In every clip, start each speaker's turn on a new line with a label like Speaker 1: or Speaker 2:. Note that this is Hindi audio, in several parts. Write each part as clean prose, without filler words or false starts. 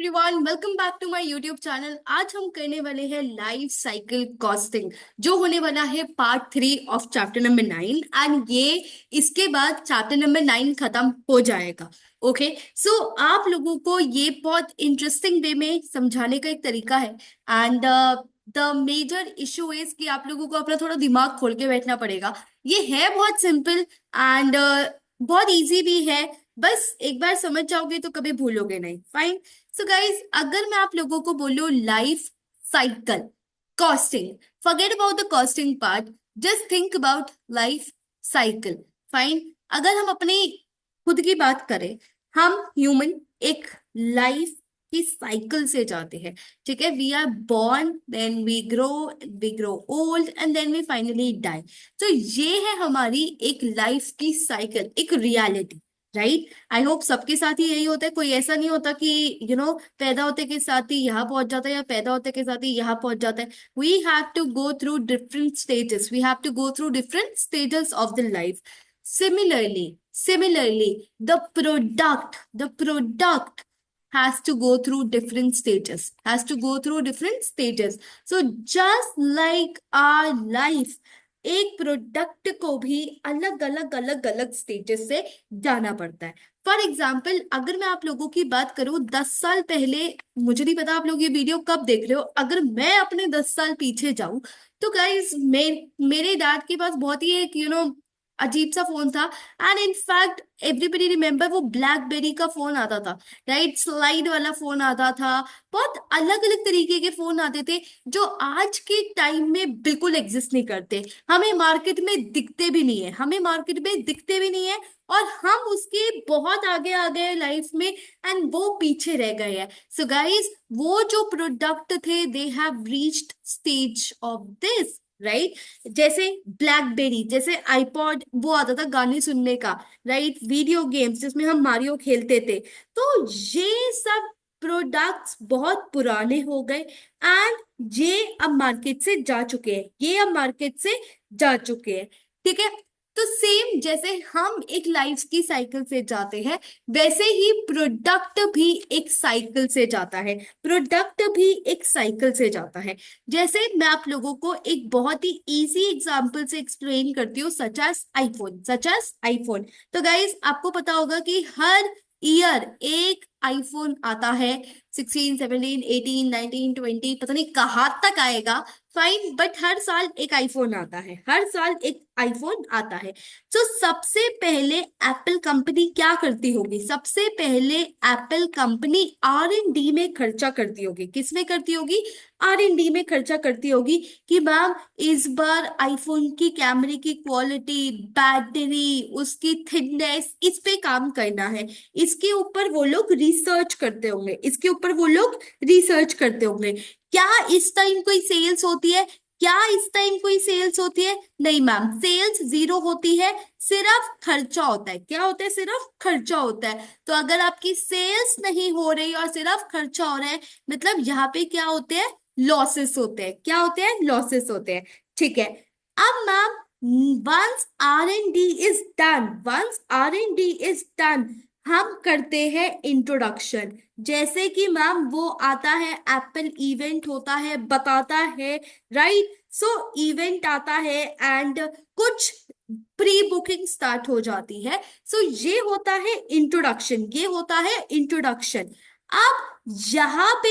Speaker 1: Everyone, welcome back to my YouTube channel. आज हम करने वाले हैं लाइफ साइकिल कॉस्टिंग, जो होने वाला है part 3 of chapter number 9। And ये इसके बाद चैप्टर नंबर 9 खत्म हो जाएगा। ओके, सो आप लोगों को ये बहुत इंटरेस्टिंग वे में समझाने का एक तरीका है। And the major issue is कि आप लोगों को अपना थोड़ा दिमाग खोल के बैठना पड़ेगा। ये है बहुत सिंपल एंड बहुत इजी भी है। बस एक बार समझ जाओगे तो कभी भूलोगे नहीं। फाइन। सो गाइज, अगर मैं आप लोगों को बोलूं life cycle costing, forget about the costing part, just think about life cycle. Fine. अगर हम अपनी खुद की बात करें, हम ह्यूमन एक लाइफ की साइकिल से जाते हैं। ठीक है, we are born, then we grow old and then we finally die. तो ये है हमारी एक लाइफ की साइकिल, एक रियलिटी। राइट। आई होप सबके साथ ही यही होता है। कोई ऐसा नहीं होता कि पैदा होते के साथ ही यहाँ पहुंच जाता है या पैदा होते के साथ ही यहाँ पहुंच जाता है। We have to go through different stages, we have to go through different stages of the life. Similarly, the product has to go through different stages. So just like our life, एक प्रोडक्ट को भी अलग अलग अलग अलग स्टेजेस से जाना पड़ता है। फॉर एग्जाम्पल, अगर मैं आप लोगों की बात करूं 10 साल पहले, मुझे नहीं पता आप लोग ये वीडियो कब देख रहे हो, अगर मैं अपने 10 साल पीछे जाऊं तो गाइज मेरे डैड के पास बहुत ही एक अजीब सा फोन था। एंड इनफैक्ट एवरीबडी रिमेम्बर वो ब्लैकबेरी का फोन आता था। राइट, स्लाइड वाला फोन आता था। बहुत अलग अलग तरीके के फोन आते थे जो आज के टाइम में बिल्कुल एग्जिस्ट नहीं करते। हमें मार्केट में दिखते भी नहीं है और हम उसके बहुत आगे आ गए लाइफ में एंड वो पीछे रह गए हैं। सो गाइज, वो जो प्रोडक्ट थे they have reached stage of this. Right. जैसे ब्लैकबेरी, जैसे आईपॉड वो आता था गाने सुनने का। राइट, वीडियो गेम्स जिसमें हम मारियो खेलते थे। तो ये सब प्रोडक्ट्स बहुत पुराने हो गए एंड ये अब मार्केट से जा चुके हैं। ठीक है। तो सेम जैसे हम एक लाइफ की साइकिल से जाते हैं, वैसे ही प्रोडक्ट भी एक साइकिल से जाता है। जैसे मैं आप लोगों को एक बहुत ही इजी एग्जांपल से एक्सप्लेन करती हूँ, सच एज आईफोन। तो गाइज, आपको पता होगा कि हर ईयर एक आईफोन आता है। 16, 17, 18, 19, 20, पता नहीं कहाँ तक आएगा। फाइन, बट हर साल एक आईफोन आता है, तो सबसे पहले एप्पल कंपनी क्या करती होगी? सबसे पहले एप्पल कंपनी R&D में खर्चा करती होगी। किस में करती होगी? R&D में खर्चा करती होगी कि मैम इस बार आईफोन की कैमरे की क्वालिटी, बैटरी, उसकी थिकनेस, इस पे काम करना है। इसके ऊपर वो लोग रिसर्च करते होंगे। क्या इस टाइम कोई सेल्स होती है? नहीं मैम, सेल्स जीरो होती है। सिर्फ खर्चा होता है। क्या होता है? सिर्फ खर्चा होता है। तो अगर आपकी सेल्स नहीं हो रही और सिर्फ खर्चा हो रहा है, मतलब यहाँ पे क्या होते हैं? लॉसेस होते हैं। क्या होते हैं? लॉसेस होते हैं। ठीक है। अब ma'am, once R and D is done, हम करते हैं इंट्रोडक्शन। जैसे कि मैम वो आता है, एप्पल इवेंट होता है, बताता है। राइट। सो इवेंट आता है एंड कुछ प्री बुकिंग स्टार्ट हो जाती है। सो ये होता है इंट्रोडक्शन। अब यहाँ पे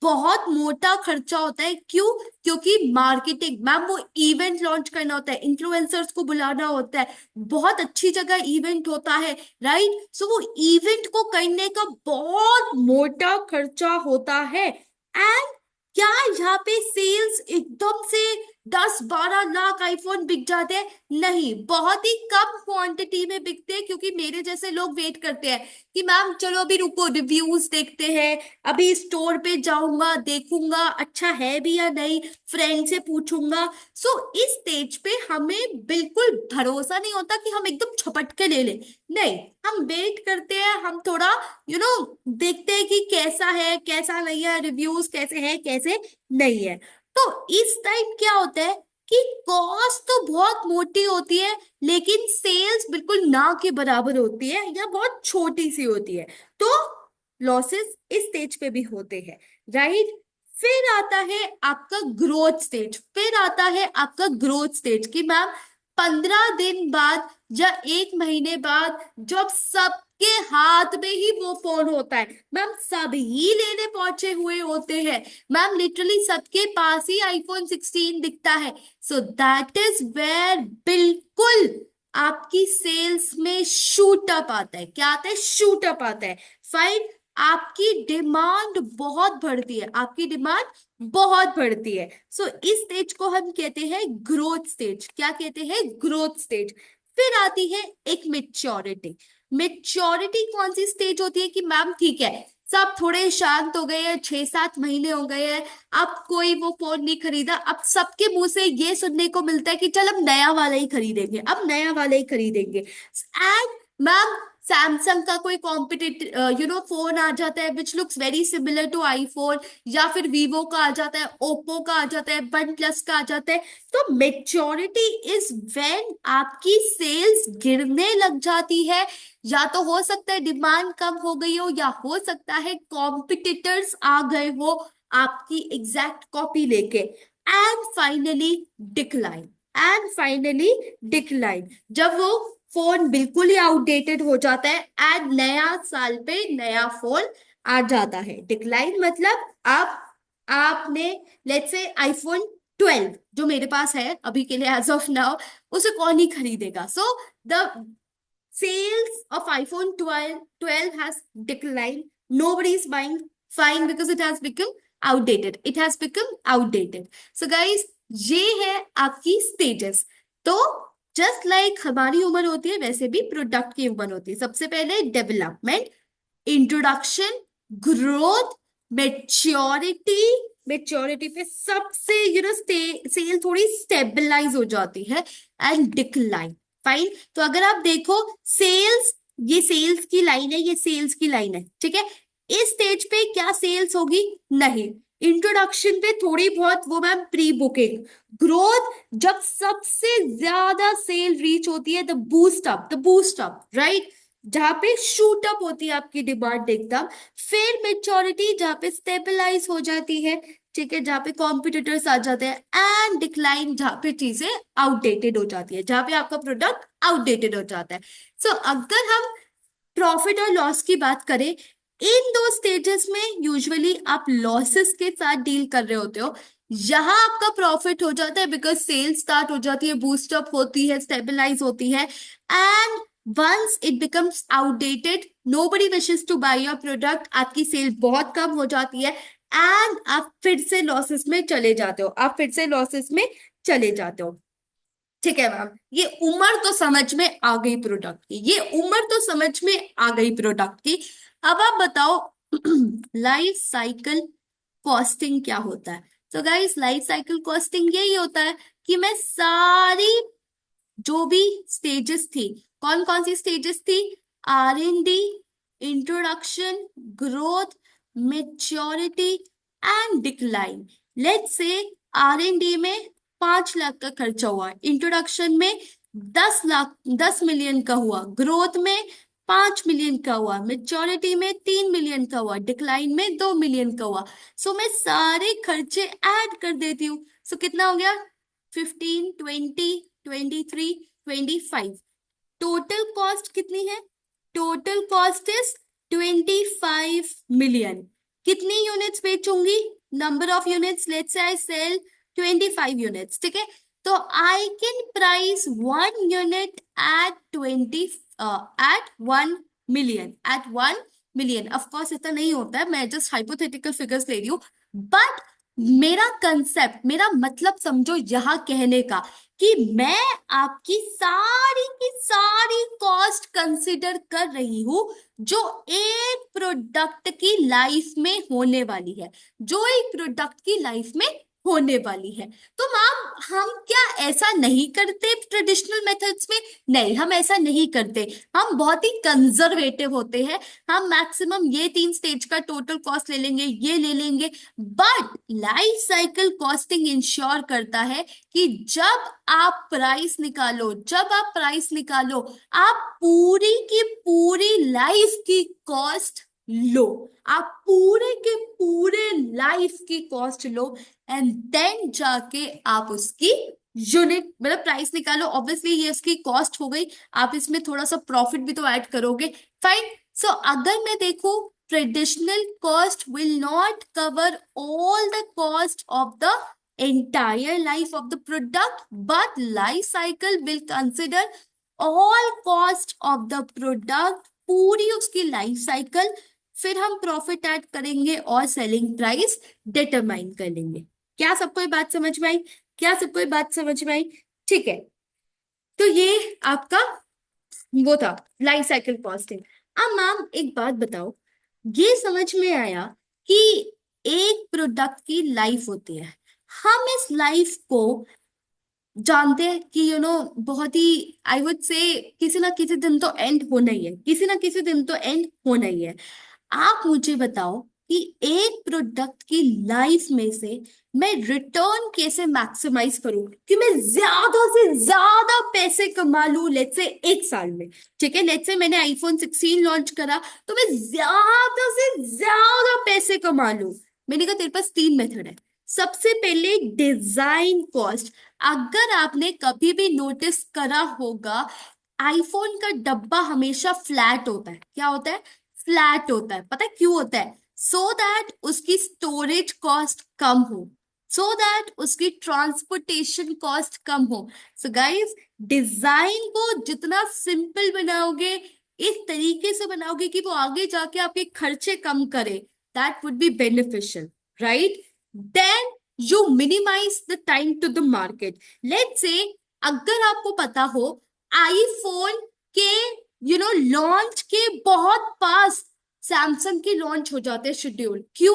Speaker 1: बहुत मोटा खर्चा होता है। क्यों? क्योंकि मार्केटिंग, मैम वो इवेंट लॉन्च करना होता है, इन्फ्लुएंसर्स को बुलाना होता है, बहुत अच्छी जगह इवेंट होता है। राइट। सो वो इवेंट को करने का बहुत मोटा खर्चा होता है। एंड क्या यहाँ पे सेल्स एकदम से 10-12 लाख आईफोन बिक जाते हैं? नहीं, बहुत ही कम क्वांटिटी में बिकते हैं, क्योंकि मेरे जैसे लोग वेट करते हैं कि मैम चलो अभी रुको, रिव्यूज देखते हैं, अभी स्टोर पे जाऊंगा, देखूंगा अच्छा है भी या नहीं, फ्रेंड से पूछूंगा। सो इस स्टेज पे हमें बिल्कुल भरोसा नहीं होता कि हम एकदम झपट के ले लें। नहीं, हम वेट करते हैं, हम थोड़ा यू नो देखते हैं कि कैसा है कैसा नहीं है, रिव्यूज कैसे हैं कैसे नहीं है। तो इस टाइम क्या होता है कि कॉस्ट तो बहुत मोटी होती है, लेकिन सेल्स बिल्कुल ना के बराबर होती है या बहुत छोटी सी होती है। तो लॉसेस इस स्टेज पे भी होते हैं, राइट। फिर आता है आपका ग्रोथ स्टेज, फिर आता है आपका ग्रोथ स्टेज कि मैम 15 दिन बाद या 1 महीने बाद जब सबके हाथ में ही वो फोन होता है, मैम सब ही लेने पहुंचे हुए होते हैं, मैम लिटरली सबके पास ही iPhone 16 दिखता है। सो दैट इज वेयर बिल्कुल आपकी सेल्स में शूट अप आता है। क्या आता है? शूट अप आता है। फाइन। आपकी डिमांड बहुत बढ़ती है, आपकी डिमांड बहुत बढ़ती है। सो इस स्टेज को हम कहते हैं ग्रोथ स्टेज। क्या कहते हैं? Growth stage. फिर आती है एक मेच्योरिटी। मेच्योरिटी कौन सी स्टेज होती है कि मैम ठीक है, सब थोड़े शांत हो गए हैं, 6-7 महीने हो गए हैं, अब कोई वो फोन नहीं खरीदा, अब सबके मुंह से ये सुनने को मिलता है कि चल अब नया वाला ही खरीदेंगे, अब नया वाला ही खरीदेंगे। एंड मैम सैमसंग का कोई कॉम्पिटिटिव फोन आ जाता है which looks very similar to iPhone, या फिर वीवो का आ जाता है, ओप्पो का आ जाता है, वन प्लस का आ जाता है। तो मेच्योरिटी इज व्हेन आपकी सेल्स गिरने लग जाती है, या तो हो सकता है डिमांड कम हो गई हो, या हो सकता है कॉम्पिटिटर्स आ गए हो आपकी एग्जैक्ट कॉपी लेके। And finally decline. And finally decline, जब वो फोन बिल्कुल ही आउटडेटेड हो जाता है एंड नया साल पे नया फोन आ जाता है। डिक्लाइन मतलब आप आपने लेट्स से iPhone 12 जो मेरे पास है अभी के लिए एज ऑफ नाउ, उसे कौन ही खरीदेगा। So the sales of iPhone 12 has declined. Nobody is buying. Fine, because it has become outdated. It has become outdated. So guys, ये है आपकी stages। तो जस्ट लाइक हमारी उम्र होती है वैसे भी प्रोडक्ट की उम्र होती है। सबसे पहले development, introduction, growth, maturity. Maturity पे सबसे सेल थोड़ी स्टेबलाइज हो जाती है, एंड डिक्लाइन। फाइन। तो अगर आप देखो सेल्स, ये सेल्स की लाइन है, ये सेल्स की लाइन है, ठीक है। इस स्टेज पे क्या सेल्स होगी? नहीं। इंट्रोडक्शन पे थोड़ी बहुत वो मैम प्री बुकिंग। ग्रोथ, जब सबसे ज्यादा सेल रीच होती है, द बूस्ट अप, राइट, जहां पे शूट अप होती है आपकी डिमांड एकदम। फिर मेच्योरिटी जहां पे स्टेबलाइज हो जाती है, ठीक है, जहां पे कॉम्पिटिटर्स आ जाते हैं। एंड डिक्लाइन जहां पे चीजें आउटडेटेड हो जाती है, जहां पे आपका प्रोडक्ट आउटडेटेड हो जाता है। सो अगर हम प्रॉफिट और लॉस की बात करें, इन दो स्टेजेस में यूजुअली आप लॉसेस के साथ डील कर रहे होते हो। यहां आपका प्रॉफिट हो जाता है बिकॉज सेल स्टार्ट हो जाती है, बूस्ट अप होती है, स्टेबलाइज होती है। And once it becomes outdated, nobody wishes to buy your product, आपकी सेल बहुत कम हो जाती है एंड आप फिर से लॉसेस में चले जाते हो, आप फिर से लॉसेस में चले जाते हो। ठीक है मैम, ये उम्र तो समझ में आ गई प्रोडक्ट की, ये उम्र तो समझ में आ गई प्रोडक्ट की। अब आप बताओ लाइफ साइकिल कॉस्टिंग क्या होता है? तो गाइस लाइफ साइकिल कॉस्टिंग यही होता है कि मैं सारी जो भी स्टेजेस थी, कौन कौन सी स्टेजेस थी? R&D, introduction, growth, maturity and decline. Let's say R&D में 5 लाख का खर्चा हुआ, इंट्रोडक्शन में 10 लाख, 10 मिलियन का हुआ, ग्रोथ में 5 मिलियन का हुआ, मेच्योरिटी में 3 मिलियन का हुआ, डिक्लाइन में 2 मिलियन का हुआ। सो मैं सारे खर्चे ऐड कर देती हूँ। सो कितना हो गया? 15, 20, 23, 25। टोटल कॉस्ट कितनी है? Total cost is 25 million. कितनी यूनिट्स बेचूंगी? Number of units, let's say I sell 25 units, ठीक है। तो I can price 1 unit at 1 million, at 1 million. Of course इतना नहीं होता है, मैं जस्ट हाइपोथेटिकल फिगर्स ले रही हूँ, बट मेरा कंसेप्ट, मेरा मतलब समझो यहाँ कहने का कि मैं आपकी सारी की सारी कॉस्ट कंसिडर कर रही हूं जो एक प्रोडक्ट की लाइफ में होने वाली है, जो एक प्रोडक्ट की लाइफ में होने वाली है। तो मैम हम क्या ऐसा नहीं करते ट्रेडिशनल मेथड्स में? नहीं, हम ऐसा नहीं करते, हम बहुत ही कंजर्वेटिव होते हैं। हम मैक्सिमम ये 3 स्टेज का टोटल कॉस्ट ले लेंगे, ये ले लेंगे। But life cycle costing ensure करता है कि जब आप प्राइस निकालो, जब आप प्राइस निकालो, आप पूरी की पूरी लाइफ की कॉस्ट लो, आप पूरे के पूरे लाइफ की कॉस्ट लो एंड देन जाके आप उसकी यूनिट मतलब प्राइस निकालो। ऑब्वियसली ये उसकी कॉस्ट हो गई, आप इसमें थोड़ा सा प्रॉफिट भी तो ऐड करोगे। फाइन। सो अगर मैं देखूं, traditional cost will not cover all the cost of the entire life of the product, but life cycle will consider all cost of the product, पूरी उसकी लाइफ साइकिल। फिर हम प्रॉफिट ऐड करेंगे और सेलिंग प्राइस डिटरमाइन कर लेंगे। क्या सबको ये बात समझ में आई? क्या सबको ये बात समझ में आई? ठीक है। तो ये आपका वो था लाइफ साइकिल कॉस्टिंग। अब मैम एक बात बताओ, ये समझ में आया कि एक प्रोडक्ट की लाइफ होती है, हम इस लाइफ को जानते हैं कि बहुत ही, आई वुड से, किसी ना किसी दिन तो एंड होना ही है, किसी ना किसी दिन तो एंड होना ही है। आप मुझे बताओ कि एक प्रोडक्ट की लाइफ में से मैं रिटर्न कैसे मैक्सिमाइज करूं कि मैं ज्यादा से ज्यादा पैसे कमा लूं, लेट्स से एक साल में। ठीक है, लेट्स से मैंने आईफोन 16 लॉन्च करा, तो मैं ज्यादा से ज्यादा पैसे कमा लूं। मैंने कहा तेरे पास तीन मेथड है। सबसे पहले डिजाइन कॉस्ट। अगर आपने कभी भी नोटिस करा होगा, आईफोन का डब्बा हमेशा फ्लैट होता है। क्या होता है? फ्लैट होता है। पता है क्यों होता है? सो दैट उसकी स्टोरेज कॉस्ट कम हो, सो दैट उसकी ट्रांसपोर्टेशन कॉस्ट कम हो। सो गाइस, डिजाइन को जितना सिंपल बनाओगे, इस तरीके से बनाओगे कि वो आगे जाके आपके खर्चे कम करे, that would be beneficial, right? Then you minimize the time to the market. Let's say अगर आपको पता हो आईफोन के लॉन्च के बहुत पास सैमसंग की लॉन्च हो जाते हैं शेड्यूल। क्यों?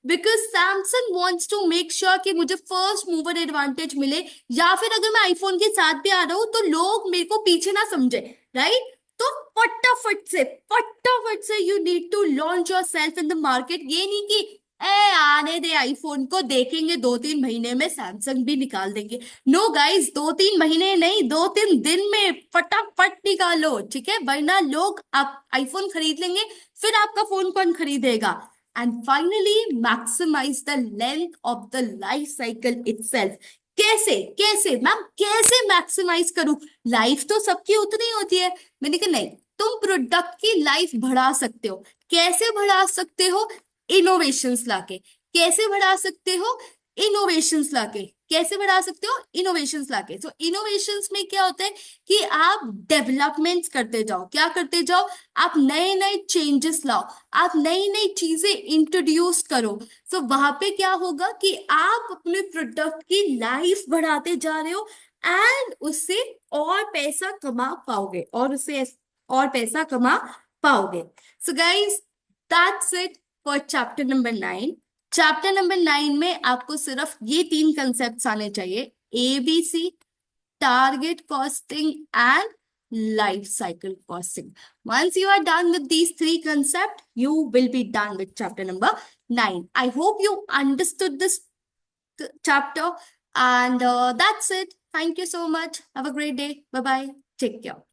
Speaker 1: Because Samsung wants to make sure कि मुझे फर्स्ट मूवर एडवांटेज मिले, या फिर अगर मैं आईफोन के साथ भी आ रहा हूं तो लोग मेरे को पीछे ना समझे, राइट? तो फटाफट से you need to launch yourself in the market. ये नहीं कि आने दे आईफोन को, देखेंगे 2-3 महीने में सैमसंग भी निकाल देंगे। नो गाइस, 2-3 महीने नहीं, 2-3 दिन में फटाफट निकालो, ठीक है? वरना लोग आप आईफोन खरीद लेंगे, फिर आपका फोन कौन खरीदेगा? And finally maximize the length of the life cycle itself. कैसे कैसे मैम, कैसे मैक्सिमाइज करूं? लाइफ तो सबकी उतनी ही होती है। मैंने कहा नहीं, तुम प्रोडक्ट की लाइफ बढ़ा सकते हो। कैसे बढ़ा सकते हो? इनोवेशंस लाके। कैसे बढ़ा सकते हो? इनोवेशंस लाके। कैसे बढ़ा सकते हो? इनोवेशंस लाके। सो इनोवेशंस में क्या होता है कि आप डेवलपमेंट्स करते जाओ। क्या करते जाओ? आप नए नए चेंजेस लाओ, आप नई नई चीजें इंट्रोड्यूस करो। सो वहां पे क्या होगा कि आप अपने प्रोडक्ट की लाइफ बढ़ाते जा रहे हो एंड उससे और पैसा कमा पाओगे, और उससे और पैसा कमा पाओगे। So guys, that's it for chapter number 9। Chapter number 9 में आपको सिर्फ ये तीन कंसेप्ट आने चाहिए: ABC, target costing, and life cycle costing. Once you are done with these three concepts, you will be done with chapter number 9. I hope you understood this chapter, and that's it. Thank you so much. Have a great day. Bye bye. Take care.